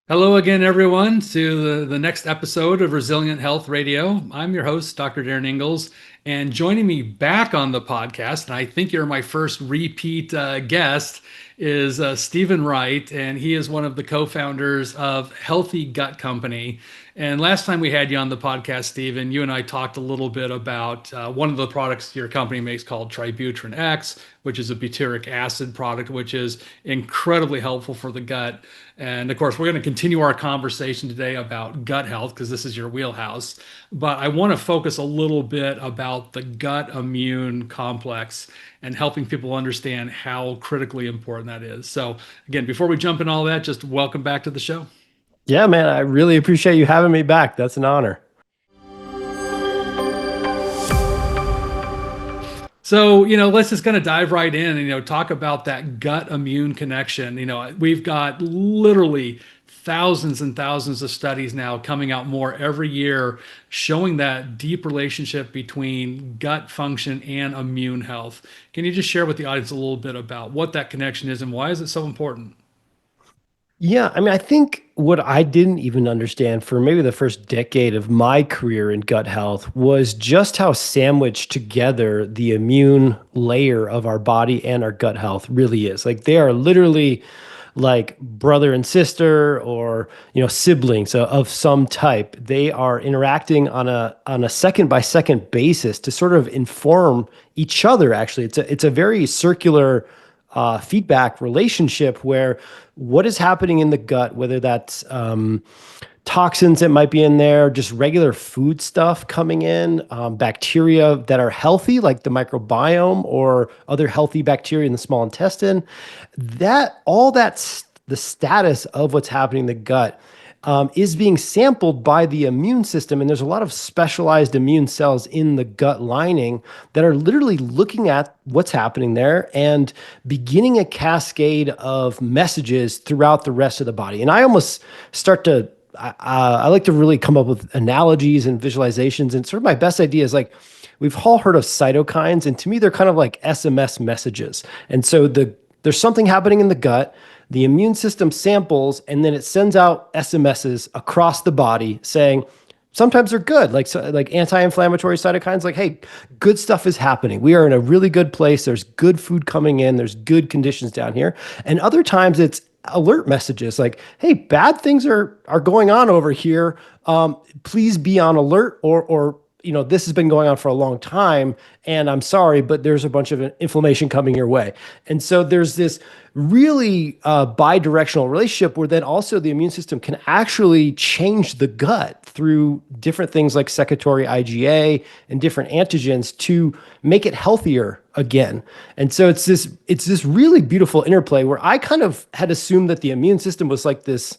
Hello again, everyone, to the next episode of Resilient Health Radio. I'm your host, Dr. Darin Ingels, and joining me back on the podcast, and I think you're my first repeat guest, is Steven Wright, and he is one of the co-founders of Healthy Gut Company. And last time we had you on the podcast, Steven, you and I talked a little bit about one of the products your company makes called Tributrin X, which is a butyric acid product, which is incredibly helpful for the gut. And of course, we're going to continue our conversation today about gut health because this is your wheelhouse. But I want to focus a little bit about the gut immune complex and helping people understand how critically important that is. So, again, before we jump in all that, just welcome back to the show. Yeah, man, I really appreciate you having me back. That's an honor. So, let's just kind of dive right in and, talk about that gut immune connection. We've got literally thousands and thousands of studies now coming out more every year showing that deep relationship between gut function and immune health. Can you just share with the audience a little bit about what that connection is and why is it so important? Yeah, I mean, I think what I didn't even understand for maybe the first decade of my career in gut health was just how sandwiched together the immune layer of our body and our gut health really is. Like they are literally like brother and sister or, siblings of some type. They are interacting on a second by second basis to sort of inform each other. Actually, it's a very circular feedback relationship where what is happening in the gut, whether that's toxins that might be in there, just regular food stuff coming in, bacteria that are healthy, like the microbiome or other healthy bacteria in the small intestine, the status of what's happening in the gut is being sampled by the immune system. And there's a lot of specialized immune cells in the gut lining that are literally looking at what's happening there and beginning a cascade of messages throughout the rest of the body. And I almost start to, I like to really come up with analogies and visualizations. And sort of my best idea is like, we've all heard of cytokines. And to me, they're kind of like SMS messages. And so there's something happening in the gut. The immune system samples and then it sends out SMSs across the body saying, sometimes they're good, like anti-inflammatory cytokines, like, hey, good stuff is happening. We are in a really good place. There's good food coming in. There's good conditions down here. And other times it's alert messages like, hey, bad things are going on over here. Please be on alert or this has been going on for a long time and I'm sorry, but there's a bunch of inflammation coming your way. And so there's this really bi-directional relationship where then also the immune system can actually change the gut through different things like secretory IgA and different antigens to make it healthier again. And so it's this really beautiful interplay where I kind of had assumed that the immune system was like this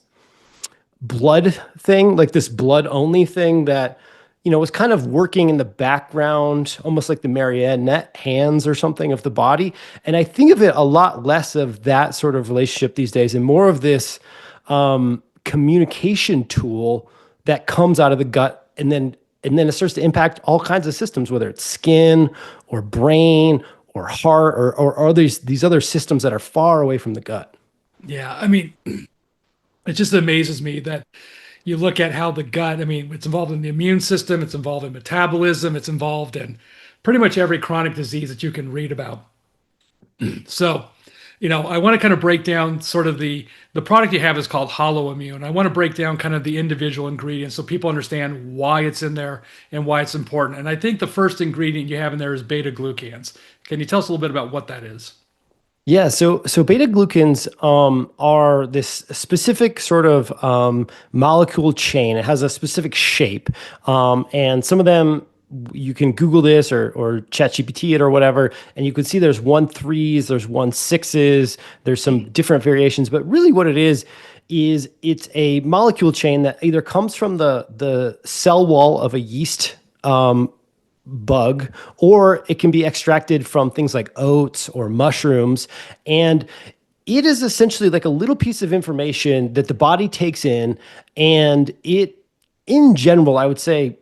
blood thing, like this blood only thing that was kind of working in the background, almost like the marionette hands or something of the body. And I think of it a lot less of that sort of relationship these days and more of this communication tool that comes out of the gut and then it starts to impact all kinds of systems, whether it's skin or brain or heart or these other systems that are far away from the gut. Yeah, I mean, it just amazes me that you look at how the gut, I mean, it's involved in the immune system, it's involved in metabolism, it's involved in pretty much every chronic disease that you can read about. So, I want to kind of break down sort of the product you have is called Hollow Immune. I want to break down kind of the individual ingredients so people understand why it's in there and why it's important. And I think the first ingredient you have in there is beta glucans. Can you tell us a little bit about what that is? Yeah, so beta glucans are this specific sort of molecule chain. It has a specific shape, and some of them you can Google this or ChatGPT it or whatever, and you can see there's 1,3s, there's 1,6s, there's some different variations. But really, what it is it's a molecule chain that either comes from the cell wall of a yeast bug, or it can be extracted from things like oats or mushrooms. And it is essentially like a little piece of information that the body takes in. And in general, I would say,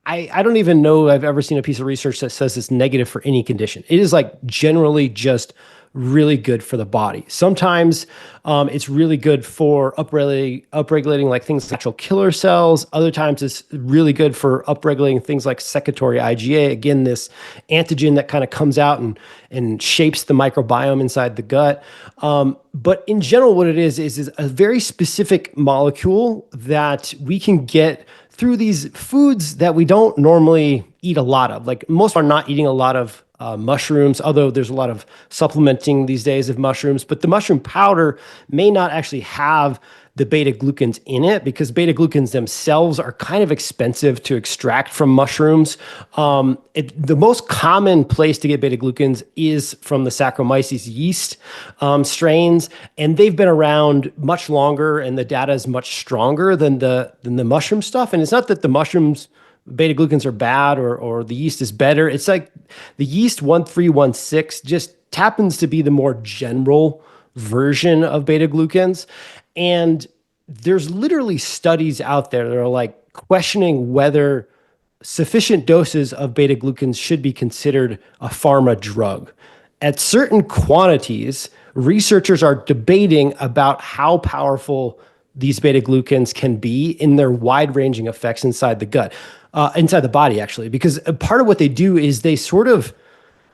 I don't even know I've ever seen a piece of research that says it's negative for any condition. It is like generally just really good for the body. Sometimes it's really good for upregulating like things like natural killer cells. Other times it's really good for upregulating things like secretory IgA. Again, this antigen that kind of comes out and shapes the microbiome inside the gut. But in general, what it is a very specific molecule that we can get through these foods that we don't normally eat a lot of. Like most are not eating a lot of mushrooms, although there's a lot of supplementing these days of mushrooms, but the mushroom powder may not actually have the beta glucans in it because beta glucans themselves are kind of expensive to extract from mushrooms. The most common place to get beta glucans is from the Saccharomyces yeast strains, and they've been around much longer, and the data is much stronger than the mushroom stuff. And it's not that the mushrooms beta glucans are bad or the yeast is better. It's like the yeast 1316 just happens to be the more general version of beta glucans. And there's literally studies out there that are like questioning whether sufficient doses of beta glucans should be considered a pharma drug. At certain quantities, researchers are debating about how powerful these beta glucans can be in their wide ranging effects inside the gut, inside the body, actually, because part of what they do is they sort of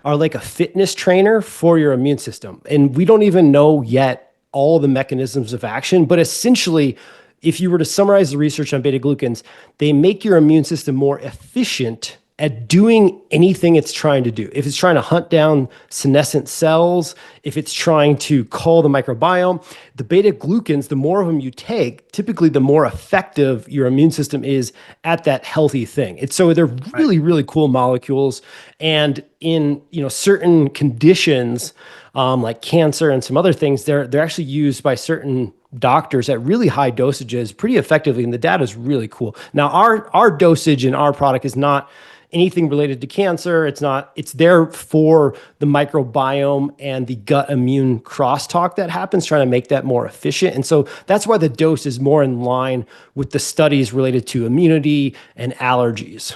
are like a fitness trainer for your immune system. And we don't even know yet all the mechanisms of action, but essentially, if you were to summarize the research on beta glucans, they make your immune system more efficient at doing anything it's trying to do. If it's trying to hunt down senescent cells, if it's trying to cull the microbiome, the beta glucans, the more of them you take, typically the more effective your immune system is at that healthy thing. So they're really, really cool molecules. And in certain conditions, like cancer and some other things, they're actually used by certain doctors at really high dosages pretty effectively, and the data is really cool. Now, our dosage in our product is not anything related to cancer. It's there for the microbiome and the gut immune crosstalk that happens, trying to make that more efficient. And so that's why the dose is more in line with the studies related to immunity and allergies.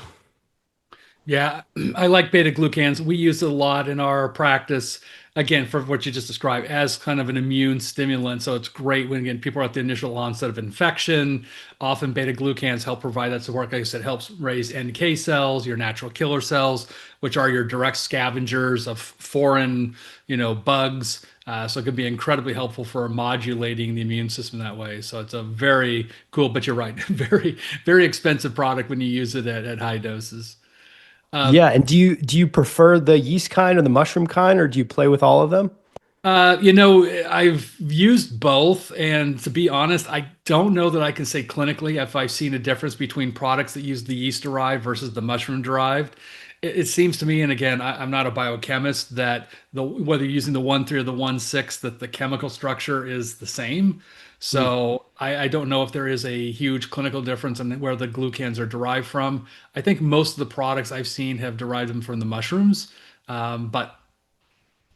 Yeah, I like beta glucans. We use it a lot in our practice. Again, for what you just described as kind of an immune stimulant. So it's great when again people are at the initial onset of infection. Often beta glucans help provide that support. Like I said, helps raise NK cells, your natural killer cells, which are your direct scavengers of foreign, bugs. So it can be incredibly helpful for modulating the immune system that way. So it's a very cool, but you're right, very, very expensive product when you use it at high doses. Yeah, and do you prefer the yeast kind or the mushroom kind, or do you play with all of them? I've used both, and to be honest, I don't know that I can say clinically if I've seen a difference between products that use the yeast derived versus the mushroom derived. It seems to me, and again, I'm not a biochemist, that whether you're using the 1,3 or the 1,6, that the chemical structure is the same. So I don't know if there is a huge clinical difference in where the glucans are derived from. I think most of the products I've seen have derived them from the mushrooms, but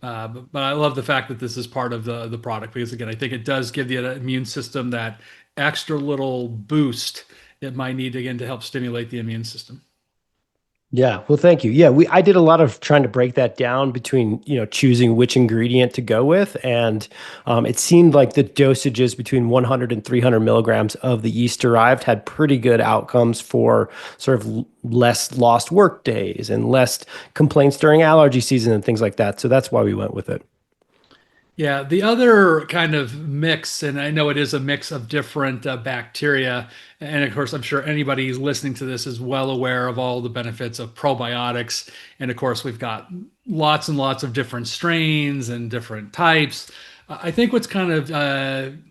I love the fact that this is part of the product because again, I think it does give the immune system that extra little boost it might need again to help stimulate the immune system. Yeah, well, thank you. Yeah, I did a lot of trying to break that down between choosing which ingredient to go with, and it seemed like the dosages between 100 and 300 milligrams of the yeast derived had pretty good outcomes for sort of less lost work days and less complaints during allergy season and things like that. So that's why we went with it. Yeah, the other kind of mix, and I know it is a mix of different bacteria, and of course, I'm sure anybody who's listening to this is well aware of all the benefits of probiotics. And of course, we've got lots and lots of different strains and different types. I think what's kind of,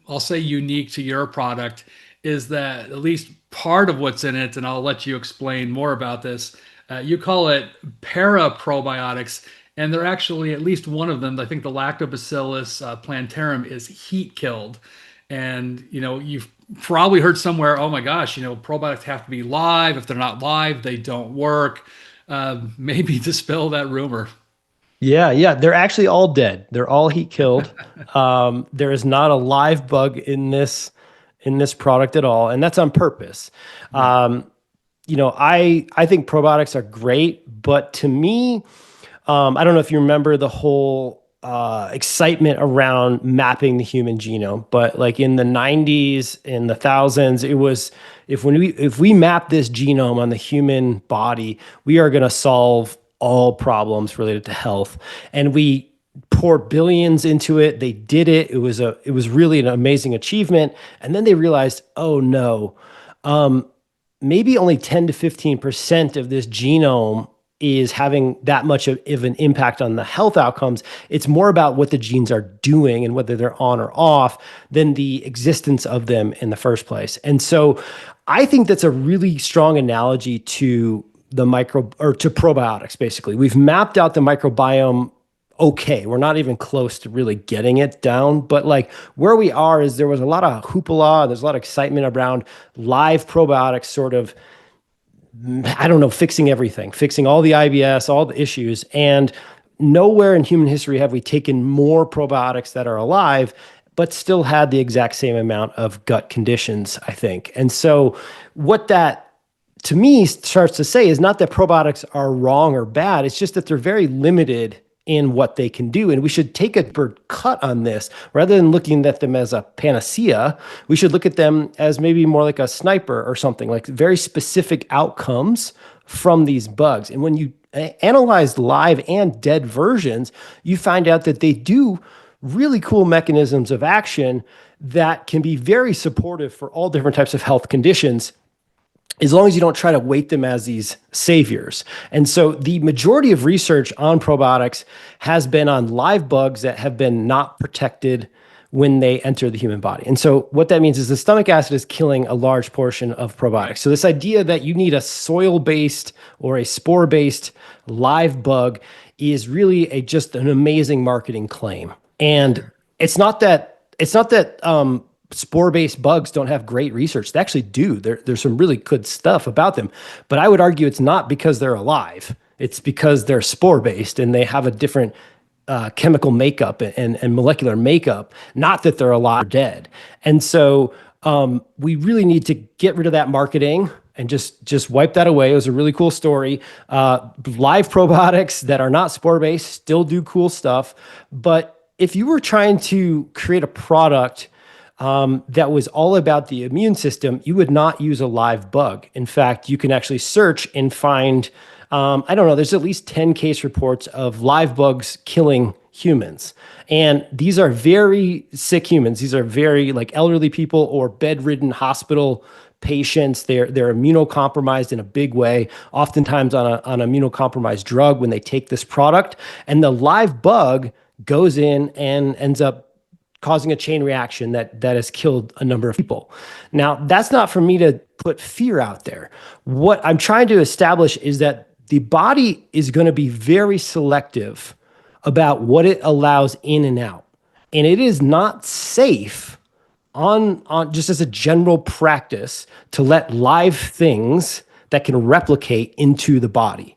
I'll say, unique to your product is that at least part of what's in it, and I'll let you explain more about this, you call it para-probiotics. And they're actually, at least one of them, I think the Lactobacillus plantarum is heat killed. And, you've probably heard somewhere, oh my gosh, probiotics have to be live. If they're not live, they don't work. Maybe dispel that rumor. Yeah, they're actually all dead. They're all heat killed. There is not a live bug in this product at all, and that's on purpose. Right. I think probiotics are great, but to me, I don't know if you remember the whole excitement around mapping the human genome. But like in the 90s, in the thousands, it was if we map this genome on the human body, we are going to solve all problems related to health. And we poured billions into it. They did it. It was really an amazing achievement. And then they realized, oh no, maybe only 10 to 15% of this genome is having that much of an impact on the health outcomes. It's more about what the genes are doing and whether they're on or off than the existence of them in the first place. And so I think that's a really strong analogy to the to probiotics, basically. We've mapped out the microbiome. Okay, we're not even close to really getting it down, but like where we are is there was a lot of hoopla, there's a lot of excitement around live probiotics sort of, I don't know, fixing everything, fixing all the IBS, all the issues. And nowhere in human history have we taken more probiotics that are alive, but still had the exact same amount of gut conditions, I think. And so what that to me starts to say is not that probiotics are wrong or bad, it's just that they're very limited in what they can do. And we should take a bird cut on this rather than looking at them as a panacea. We should look at them as maybe more like a sniper or something, like very specific outcomes from these bugs. And when you analyze live and dead versions, you find out that they do really cool mechanisms of action that can be very supportive for all different types of health conditions, as long as you don't try to weight them as these saviors. And so the majority of research on probiotics has been on live bugs that have been not protected when they enter the human body. And so what that means is the stomach acid is killing a large portion of probiotics. So this idea that you need a soil-based or a spore-based live bug is really just an amazing marketing claim. And it's not that spore-based bugs don't have great research. They actually do. There's some really good stuff about them. But I would argue it's not because they're alive. It's because they're spore-based and they have a different chemical makeup and molecular makeup, not that they're alive or dead. And so we really need to get rid of that marketing and just wipe that away. It was a really cool story. Live probiotics that are not spore-based still do cool stuff. But if you were trying to create a product that was all about the immune system, you would not use a live bug. In fact, you can actually search and find, I don't know, there's at least 10 case reports of live bugs killing humans. And these are very sick humans. These are very like elderly people or bedridden hospital patients. They're immunocompromised in a big way, oftentimes on an immunocompromised drug when they take this product. And the live bug goes in and ends up causing a chain reaction that has killed a number of people. Now, that's not for me to put fear out there. What I'm trying to establish is that the body is going to be very selective about what it allows in and out. And it is not safe on just as a general practice to let live things that can replicate into the body.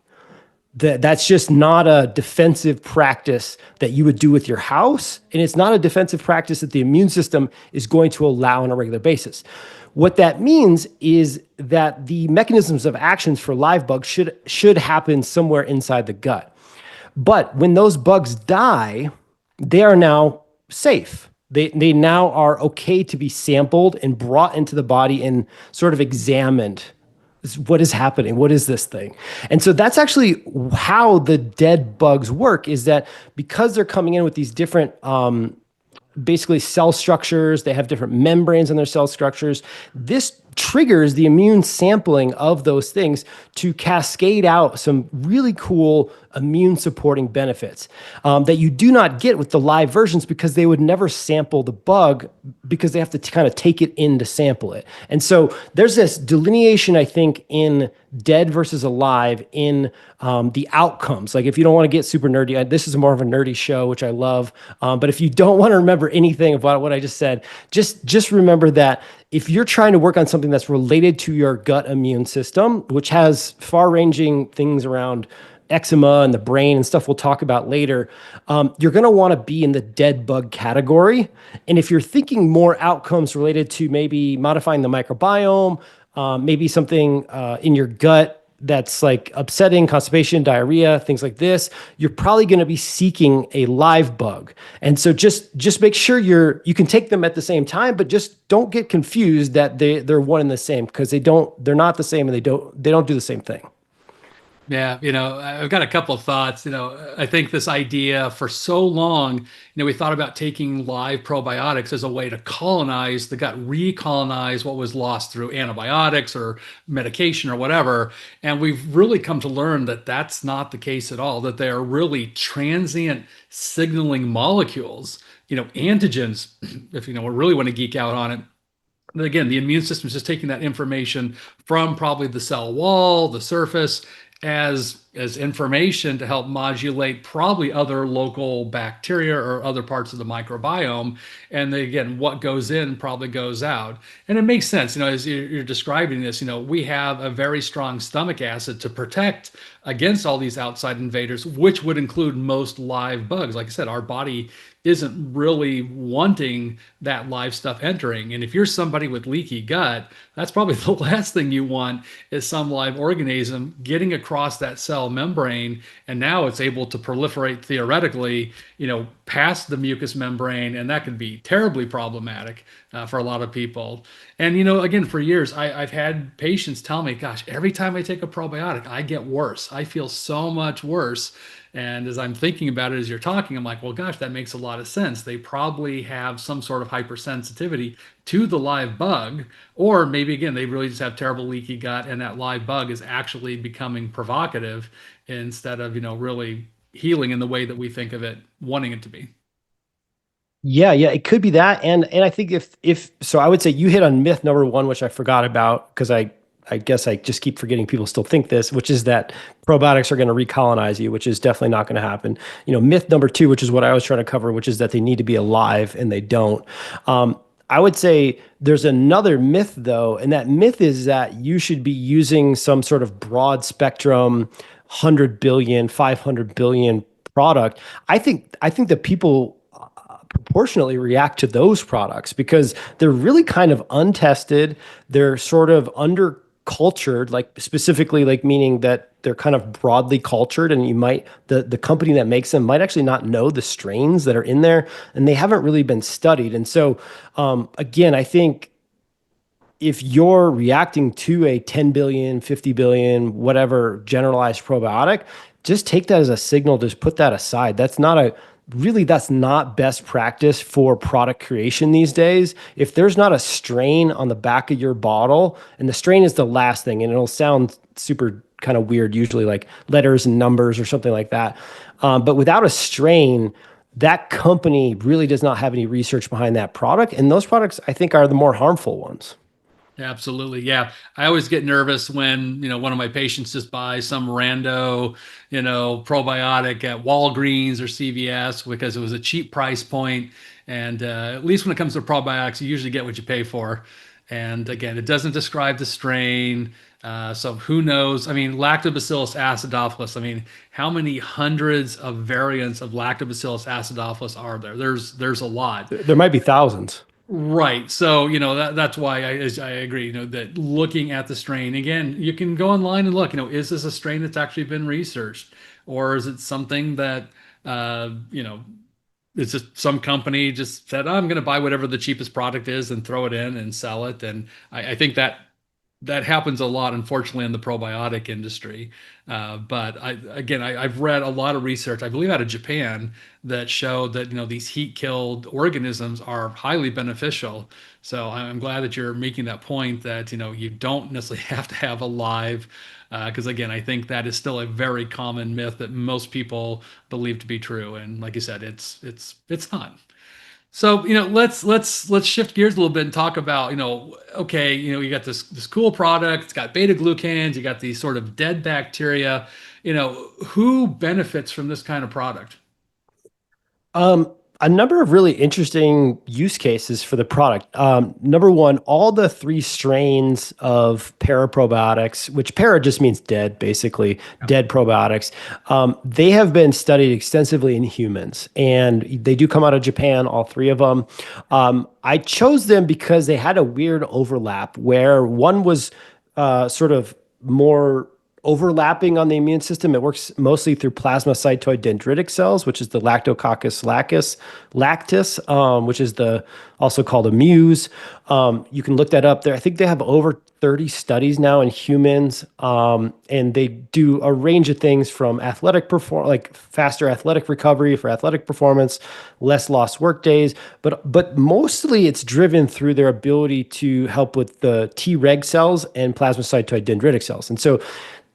That's just not a defensive practice that you would do with your house. And it's not a defensive practice that the immune system is going to allow on a regular basis. What that means is that the mechanisms of actions for live bugs should happen somewhere inside the gut. But when those bugs die, they are now safe. They now are okay to be sampled and brought into the body and sort of examined. What is happening? What is this thing? And so that's actually how the dead bugs work, is that because they're coming in with these different basically cell structures, they have different membranes in their cell structures. This triggers the immune sampling of those things to cascade out some really cool immune supporting benefits that you do not get with the live versions, because they would never sample the bug because they have to kind of take it in to sample it. And so there's this delineation, I think, in dead versus alive in the outcomes. Like if you don't want to get super nerdy, this is more of a nerdy show, which I love. But if you don't want to remember anything about what I just said, just remember that if you're trying to work on something that's related to your gut immune system, which has far-ranging things around eczema and the brain and stuff we'll talk about later, you're going to want to be in the dead bug category. And if you're thinking more outcomes related to maybe modifying the microbiome, maybe something in your gut that's like upsetting, constipation, diarrhea, things like this, you're probably going to be seeking a live bug. And so just make sure you can take them at the same time, but just don't get confused that they're one and the same, because they're not the same, and they don't do the same thing. Yeah, I've got a couple of thoughts. I think this idea for so long, we thought about taking live probiotics as a way to colonize the gut, recolonize what was lost through antibiotics or medication or whatever. And we've really come to learn that that's not the case at all, that they are really transient signaling molecules, antigens, if we really want to geek out on it. And again, the immune system is just taking that information from probably the cell wall, the surface, as information to help modulate probably other local bacteria or other parts of the microbiome. And again, what goes in probably goes out. And it makes sense, as you're describing this, we have a very strong stomach acid to protect against all these outside invaders, which would include most live bugs. Like I said, our body isn't really wanting that live stuff entering. And if you're somebody with leaky gut, that's probably the last thing you want, is some live organism getting across that cell membrane. And now it's able to proliferate theoretically, past the mucous membrane. And that can be terribly problematic for a lot of people. And, again, for years, I've had patients tell me, gosh, every time I take a probiotic, I get worse. I feel so much worse. And as I'm thinking about it, as you're talking, I'm like, well, gosh, that makes a lot of sense. They probably have some sort of hypersensitivity to the live bug, or maybe again, they really just have terrible leaky gut, and that live bug is actually becoming provocative instead of, really healing in the way that we think of it, wanting it to be. Yeah, yeah, it could be that. And I think if so, I would say you hit on myth number one, which I forgot about, because I guess I just keep forgetting people still think this, which is that probiotics are going to recolonize you, which is definitely not going to happen. Myth number two, which is what I was trying to cover, which is that they need to be alive, and they don't. I would say there's another myth though, and that myth is that you should be using some sort of broad spectrum, 100 billion, 500 billion product. I think that people proportionately react to those products because they're really kind of untested. They're sort of under cultured, like specifically, like meaning that they're kind of broadly cultured, and the company that makes them might actually not know the strains that are in there, and they haven't really been studied. And so again, I think if you're reacting to a 10 billion, 50 billion, whatever generalized probiotic, just take that as a signal, just put that aside. That's not best practice for product creation these days. If there's not a strain on the back of your bottle, and the strain is the last thing, and it'll sound super kind of weird, usually like letters and numbers or something like that. But without a strain, that company really does not have any research behind that product. And those products, I think, are the more harmful ones. Absolutely. Yeah. I always get nervous when, one of my patients just buys some rando, probiotic at Walgreens or CVS because it was a cheap price point. And at least when it comes to probiotics, you usually get what you pay for. And again, it doesn't describe the strain. So who knows? I mean, Lactobacillus acidophilus. I mean, how many hundreds of variants of Lactobacillus acidophilus are there? There's a lot. There might be thousands. Right. So, that's why I agree, that looking at the strain, again, you can go online and look, is this a strain that's actually been researched? Or is it something that, it's just some company just said, I'm going to buy whatever the cheapest product is and throw it in and sell it. And I think that happens a lot, unfortunately, in the probiotic industry. But I've read a lot of research, I believe out of Japan, that showed that these heat-killed organisms are highly beneficial. So I'm glad that you're making that point that you don't necessarily have to have a live, because again, I think that is still a very common myth that most people believe to be true. And like you said, it's not. So, let's shift gears a little bit and talk about, okay, you got this cool product, it's got beta glucans, you got these sort of dead bacteria, who benefits from this kind of product? A number of really interesting use cases for the product. Number one, all the three strains of para-probiotics, which para just means dead, basically, dead probiotics, they have been studied extensively in humans, and they do come out of Japan, all three of them. I chose them because they had a weird overlap where one was sort of more overlapping on the immune system. It works mostly through plasmacytoid dendritic cells, which is the Lactococcus lactis, which is the also called a muse. You can look that up there. I think they have over 30 studies now in humans, and they do a range of things from like faster athletic recovery for athletic performance, less lost work days, but mostly it's driven through their ability to help with the Treg cells and plasmacytoid dendritic cells. And so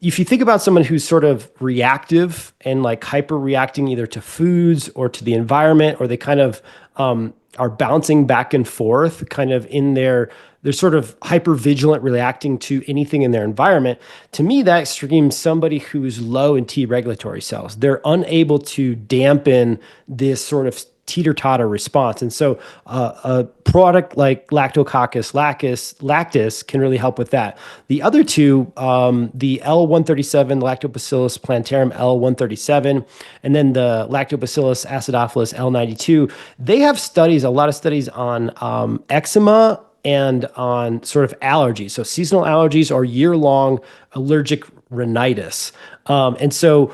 if you think about someone who's sort of reactive and like hyper reacting either to foods or to the environment, or they kind of are bouncing back and forth kind of in they're sort of hyper vigilant reacting to anything in their environment. To me, that screams somebody who's low in T regulatory cells. They're unable to dampen this sort of teeter-totter response. And so a product like Lactococcus lactis can really help with that. The other two, the L137, Lactobacillus plantarum L137, and then the Lactobacillus acidophilus L92, they have studies, a lot of studies on eczema and on sort of allergies. So seasonal allergies or year-long allergic rhinitis. And so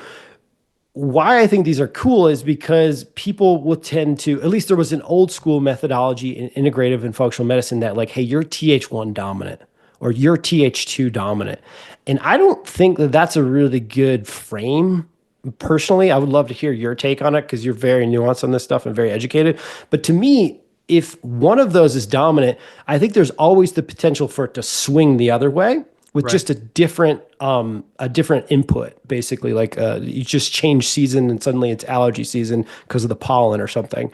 why I think these are cool is because people will tend to, at least there was an old school methodology in integrative and functional medicine that like, hey, you're Th1 dominant or you're Th2 dominant. And I don't think that that's a really good frame. Personally, I would love to hear your take on it because you're very nuanced on this stuff and very educated. But to me, if one of those is dominant, I think there's always the potential for it to swing the other way with Right. just a different input, basically. Like you just change season and suddenly it's allergy season because of the pollen or something.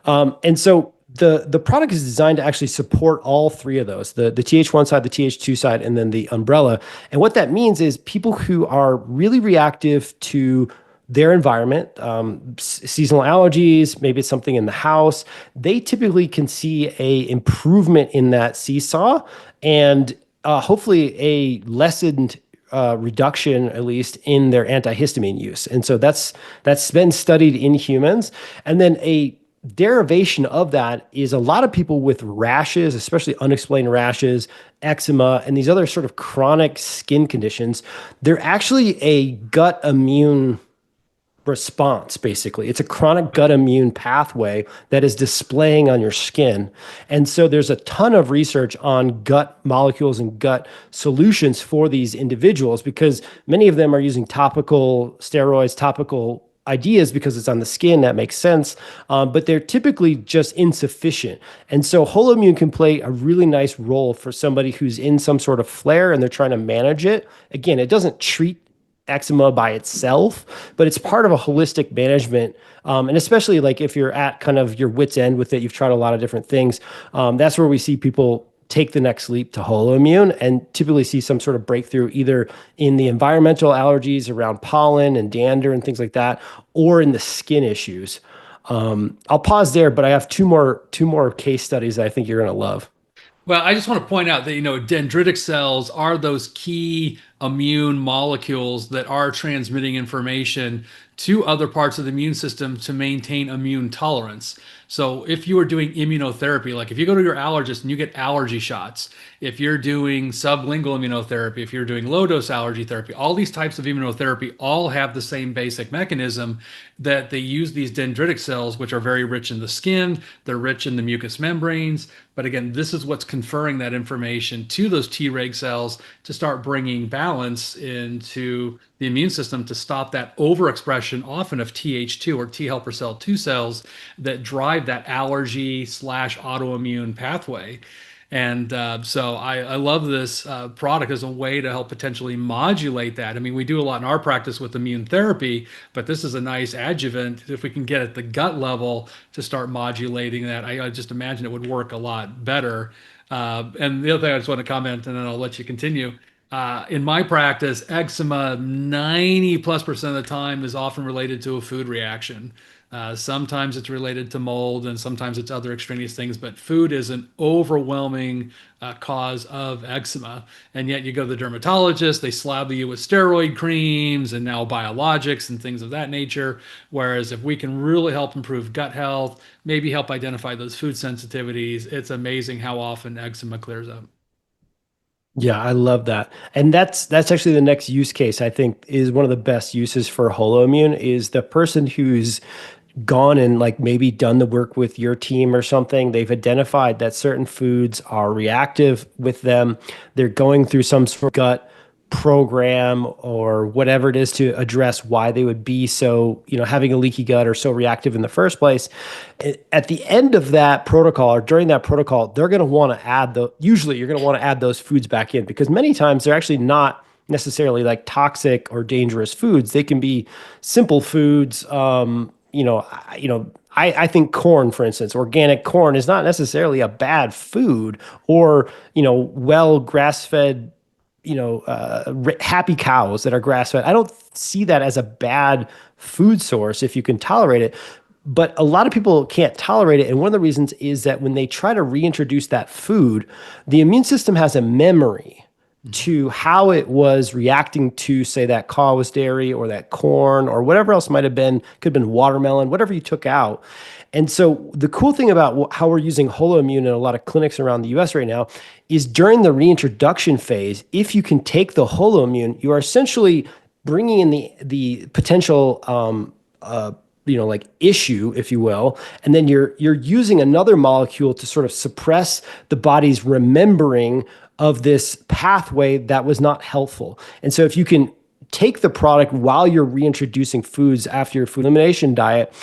And so the product is designed to actually support all three of those, the Th1 side, the Th2 side, and then the umbrella. And what that means is people who are really reactive to their environment, seasonal allergies, maybe it's something in the house, they typically can see a improvement in that seesaw and hopefully a lessened reduction, at least in their antihistamine use. And so that's been studied in humans. And then a derivation of that is a lot of people with rashes, especially unexplained rashes, eczema, and these other sort of chronic skin conditions. They're actually a gut immune response, basically. It's a chronic gut immune pathway that is displaying on your skin. And so there's a ton of research on gut molecules and gut solutions for these individuals because many of them are using topical steroids, topical ideas because it's on the skin. That makes sense. But they're typically just insufficient. And so Holoimmune can play a really nice role for somebody who's in some sort of flare and they're trying to manage it. Again, it doesn't treat eczema by itself, but it's part of a holistic management. And especially like if you're at kind of your wit's end with it, you've tried a lot of different things. That's where we see people take the next leap to Holoimmune and typically see some sort of breakthrough either in the environmental allergies around pollen and dander and things like that, or in the skin issues. I'll pause there, but I have two more case studies that I think you're going to love. Well, I just want to point out that, dendritic cells are those key immune molecules that are transmitting information to other parts of the immune system to maintain immune tolerance. So if you are doing immunotherapy, like if you go to your allergist and you get allergy shots, if you're doing sublingual immunotherapy, if you're doing low dose allergy therapy, all these types of immunotherapy all have the same basic mechanism that they use these dendritic cells, which are very rich in the skin, they're rich in the mucous membranes. But again, this is what's conferring that information to those Treg cells to start bringing balance into the immune system to stop that overexpression often of Th2 or T helper cell 2 cells that drive that allergy slash autoimmune pathway. And so I love this product as a way to help potentially modulate that. I mean, we do a lot in our practice with immune therapy, but this is a nice adjuvant if we can get at the gut level to start modulating that. I just imagine it would work a lot better. And the other thing I just want to comment, and then I'll let you continue. In my practice, eczema 90+% of the time is often related to a food reaction. Sometimes it's related to mold and sometimes it's other extraneous things, but food is an overwhelming cause of eczema. And yet you go to the dermatologist, they slab you with steroid creams and now biologics and things of that nature. Whereas if we can really help improve gut health, maybe help identify those food sensitivities, it's amazing how often eczema clears up. Yeah, I love that. And that's actually the next use case I think is one of the best uses for holoimmune is the person who's gone and like maybe done the work with your team or something. They've identified that certain foods are reactive with them. They're going through some sort of gut program or whatever it is to address why they would be so, having a leaky gut or so reactive in the first place. At the end of that protocol or during that protocol, they're going to want to usually you're going to want to add those foods back in because many times they're actually not necessarily like toxic or dangerous foods. They can be simple foods. I think corn, for instance, organic corn is not necessarily a bad food or, well grass-fed, happy cows that are grass-fed. I don't see that as a bad food source if you can tolerate it. But a lot of people can't tolerate it. And one of the reasons is that when they try to reintroduce that food, the immune system has a memory to how it was reacting to, say, that cow's dairy or that corn or whatever else might have been, could have been watermelon, whatever you took out. And so the cool thing about how we're using holoimmune in a lot of clinics around the US right now is during the reintroduction phase, if you can take the holoimmune, you are essentially bringing in the potential like issue, if you will, and then you're using another molecule to sort of suppress the body's remembering of this pathway that was not helpful. And so if you can take the product while you're reintroducing foods after your food elimination diet,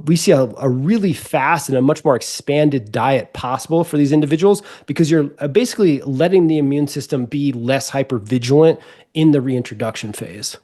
we see a really fast and a much more expanded diet possible for these individuals because you're basically letting the immune system be less hypervigilant in the reintroduction phase.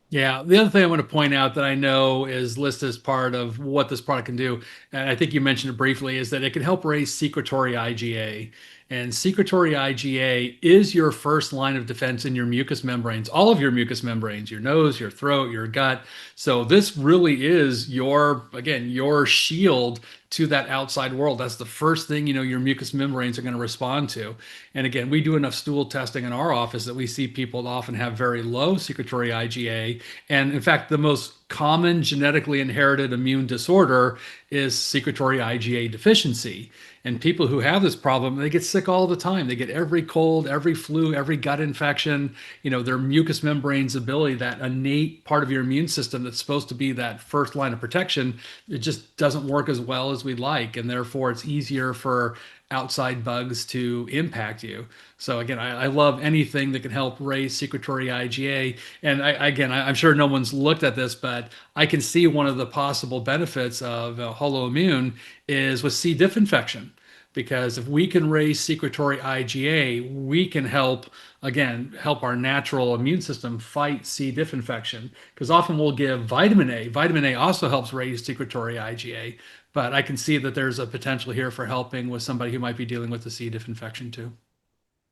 Yeah, the other thing I want to point out that I know is listed as part of what this product can do, and I think you mentioned it briefly, is that it can help raise secretory IgA. And secretory IgA is your first line of defense in your mucous membranes, all of your mucous membranes, your nose, your throat, your gut. So this really is again, your shield to that outside world. That's the first thing, your mucous membranes are going to respond to. And again, we do enough stool testing in our office that we see people that often have very low secretory IgA. And in fact, the most common genetically inherited immune disorder is secretory IgA deficiency. And people who have this problem, they get sick all the time. They get every cold, every flu, every gut infection. Their mucous membranes ability, that innate part of your immune system that's supposed to be that first line of protection, it just doesn't work as well as we'd like. And therefore, it's easier for outside bugs to impact you. So again, I love anything that can help raise secretory IgA. And I'm sure no one's looked at this, but I can see one of the possible benefits of holoimmune is with C. diff infection. Because if we can raise secretory IgA, we can help our natural immune system fight C. diff infection. Because often we'll give vitamin A. Vitamin A also helps raise secretory IgA. But I can see that there's a potential here for helping with somebody who might be dealing with the C. diff infection too.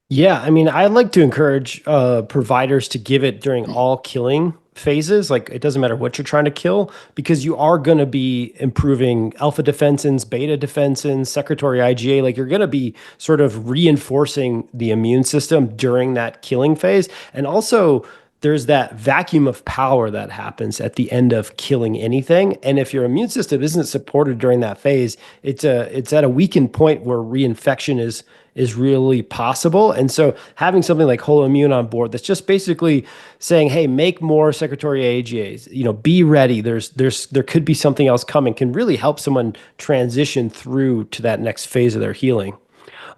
Yeah, I mean, I like to encourage providers to give it during all killing phases. Like, it doesn't matter what you're trying to kill because you are going to be improving alpha defensins, beta defensins, secretory IgA. Like, you're going to be sort of reinforcing the immune system during that killing phase. And also, there's that vacuum of power that happens at the end of killing anything. And if your immune system isn't supported during that phase, it's at a weakened point where reinfection is really possible. And so having something like holoimmune on board that's just basically saying, hey, make more secretory AGAs, be ready. There could be something else coming, can really help someone transition through to that next phase of their healing.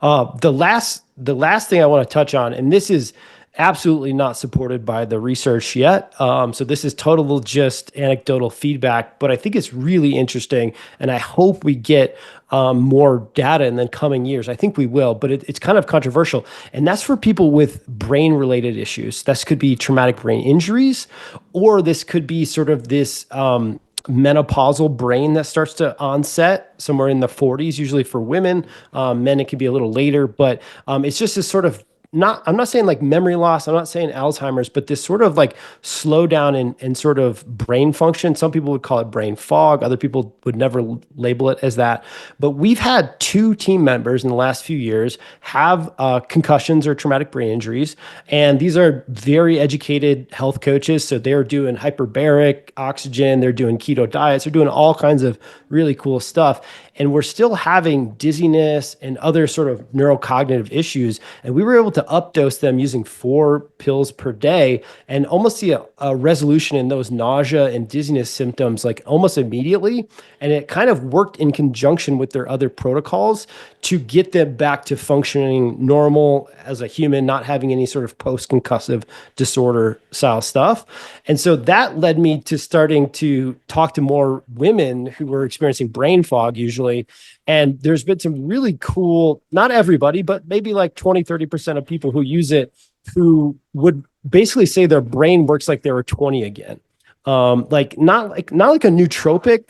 The last thing I want to touch on, and this is absolutely not supported by the research yet. So this is total just anecdotal feedback, but I think it's really interesting, and I hope we get more data in the coming years. I think we will, but it's kind of controversial, and that's for people with brain-related issues. This could be traumatic brain injuries, or this could be sort of this menopausal brain that starts to onset somewhere in the 40s, usually for women. Men, it could be a little later, but it's just this sort of I'm not saying like memory loss, I'm not saying Alzheimer's, but this sort of like slowdown in sort of brain function. Some people would call it brain fog. Other people would never label it as that. But we've had 2 team members in the last few years have concussions or traumatic brain injuries. And these are very educated health coaches. So they're doing hyperbaric oxygen, they're doing keto diets, they're doing all kinds of really cool stuff. and we're still having dizziness and other sort of neurocognitive issues. And we were able to updose them using 4 pills per day and almost see a resolution in those nausea and dizziness symptoms like almost immediately. And it kind of worked in conjunction with their other protocols to get them back to functioning normal as a human, not having any sort of post-concussive disorder style stuff. And so that led me to starting to talk to more women who were experiencing brain fog usually. And there's been some really cool, not everybody, but maybe like 20, 30% of people who use it who would basically say their brain works like they were 20 again. Not like a nootropic.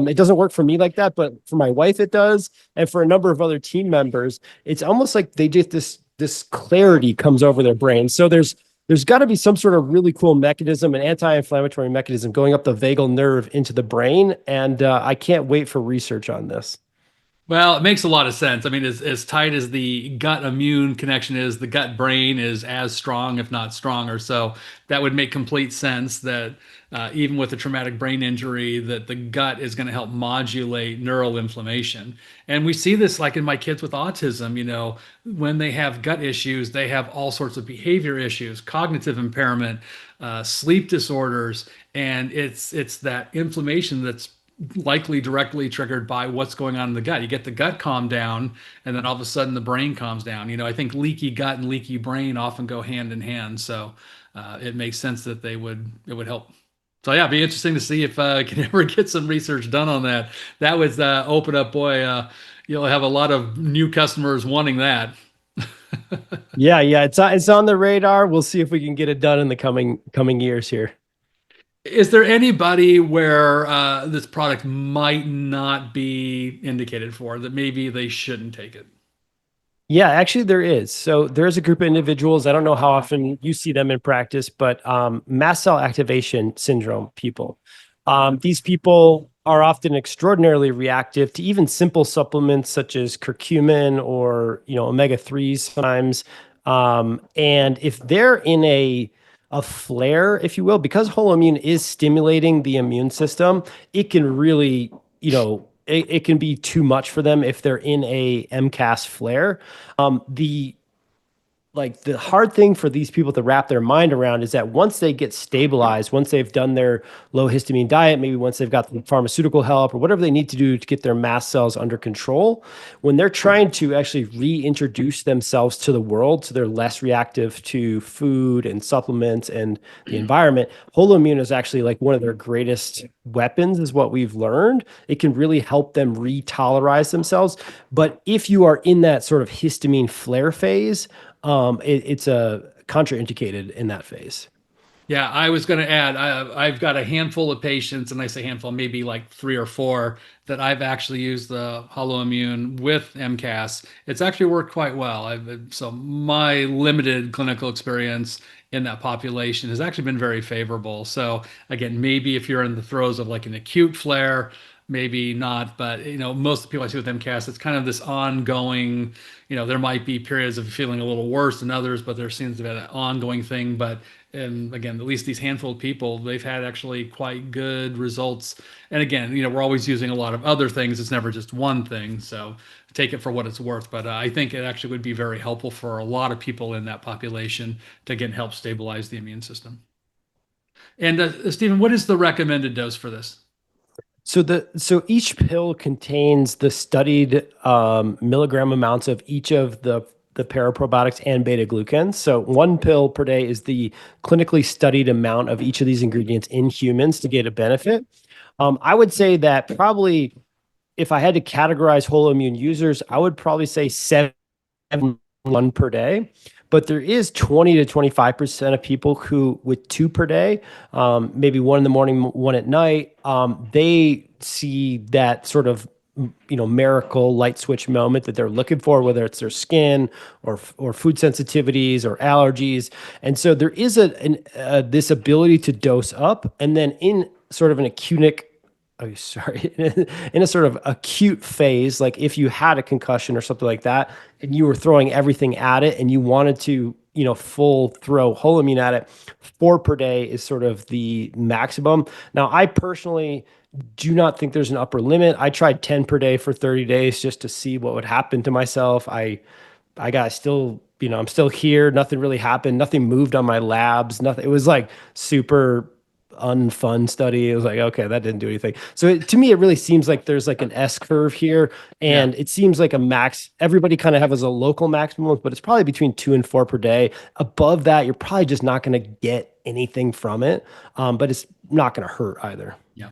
It doesn't work for me like that, but for my wife it does, and for a number of other team members, it's almost like they just this clarity comes over their brain. So there's got to be some sort of really cool mechanism, an anti-inflammatory mechanism going up the vagal nerve into the brain, and I can't wait for research on this. Well, it makes a lot of sense. I mean, as tight as the gut immune connection is, the gut brain is as strong, if not stronger. So that would make complete sense that even with a traumatic brain injury, that the gut is going to help modulate neural inflammation. And we see this like in my kids with autism, when they have gut issues, they have all sorts of behavior issues, cognitive impairment, sleep disorders, and it's that inflammation that's likely directly triggered by what's going on in the gut. You get the gut calmed down, and then all of a sudden the brain calms down. I think leaky gut and leaky brain often go hand in hand. So it makes sense that it would help. So yeah, it'd be interesting to see if can ever get some research done on that. That would open up, boy. You'll have a lot of new customers wanting that. Yeah, it's on the radar. We'll see if we can get it done in the coming years here. Is there anybody where this product might not be indicated for, that maybe they shouldn't take it? Yeah, actually there is. So there's a group of individuals, I don't know how often you see them in practice, but mast cell activation syndrome people. These people are often extraordinarily reactive to even simple supplements such as curcumin or, omega-3s sometimes. And if they're in a flare, if you will, because holoimmune is stimulating the immune system, it can really, it can be too much for them if they're in a MCAS flare. The hard thing for these people to wrap their mind around is that once they get stabilized, once they've done their low histamine diet, maybe once they've got the pharmaceutical help or whatever they need to do to get their mast cells under control, when they're trying to actually reintroduce themselves to the world, so they're less reactive to food and supplements and the environment, holoimmune is actually like one of their greatest weapons, is what we've learned. It can really help them re-tolerize themselves. But if you are in that sort of histamine flare phase, it's a contraindicated in that phase. Yeah, I was going to add, I've got a handful of patients, and I say handful, maybe like 3 or 4, that I've actually used the Holoimmune with MCAS. It's actually worked quite well. So my limited clinical experience in that population has actually been very favorable. So again, maybe if you're in the throes of like an acute flare, maybe not, but most of the people I see with MCAS, it's kind of this ongoing, there might be periods of feeling a little worse than others, but there seems to be an ongoing thing. But and again, at least these handful of people, they've had actually quite good results. And again, we're always using a lot of other things. It's never just one thing. So take it for what it's worth. But I think it actually would be very helpful for a lot of people in that population to again help stabilize the immune system. And Stephen, what is the recommended dose for this? So each pill contains the studied milligram amounts of each of the para-probiotics and beta glucans. So 1 pill per day is the clinically studied amount of each of these ingredients in humans to get a benefit. I would say that probably if I had to categorize holoimmune users, I would probably say 7 per day. But there is 20 to 25% of people who, with 2 per day, maybe one in the morning, one at night, they see that sort of miracle light switch moment that they're looking for, whether it's their skin or food sensitivities or allergies. And so there is this ability to dose up, and then in sort of an in a sort of acute phase, like if you had a concussion or something like that, and you were throwing everything at it and you wanted to, full throw holoimmune at it, 4 per day is sort of the maximum. Now, I personally do not think there's an upper limit. I tried 10 per day for 30 days just to see what would happen to myself. I got still, I'm still here. Nothing really happened. Nothing moved on my labs. Nothing. It was like super unfun study. It was like, okay, that didn't do anything. So to me, it really seems like there's like an S curve here. Yeah. And it seems like a max, everybody kind of have as a local maximum, but it's probably between 2 and 4 per day. Above that, you're probably just not going to get anything from it. But it's not going to hurt either. Yeah.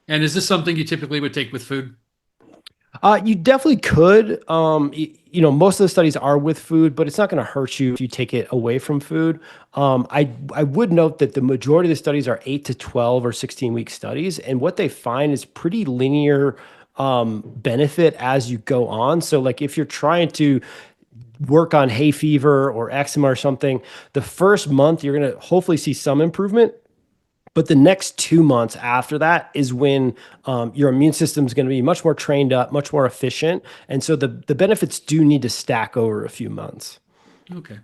And is this something you typically would take with food? You definitely could. Most of the studies are with food, but it's not going to hurt you if you take it away from food. I would note that the majority of the studies are 8 to 12 or 16-week studies, and what they find is pretty linear benefit as you go on. So, like if you're trying to work on hay fever or eczema or something, the first month you're going to hopefully see some improvement. But the next 2 months after that is when your immune system is going to be much more trained up, much more efficient. And so the benefits do need to stack over a few months. Okay.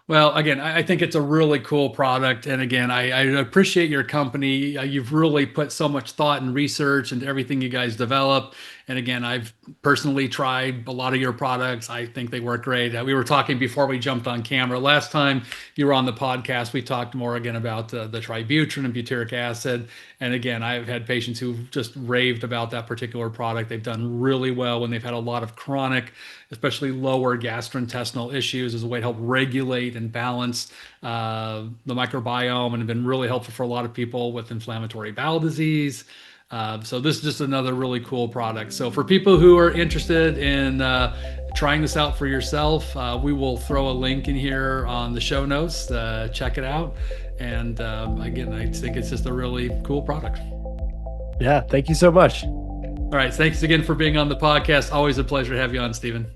Well, again, I think it's a really cool product. And again, I appreciate your company. You've really put so much thought and research into everything you guys develop. And again, I've personally tried a lot of your products. I think they work great. We were talking before we jumped on camera. Last time you were on the podcast, we talked more again about the Tributrin and butyric acid. And again, I've had patients who've just raved about that particular product. They've done really well when they've had a lot of chronic, especially lower gastrointestinal issues as a way to help regulate and balance the microbiome, and have been really helpful for a lot of people with inflammatory bowel disease. So this is just another really cool product. So for people who are interested in trying this out for yourself, we will throw a link in here on the show notes. Check it out. And again, I think it's just a really cool product. Yeah, thank you so much. All right. Thanks again for being on the podcast. Always a pleasure to have you on, Steven.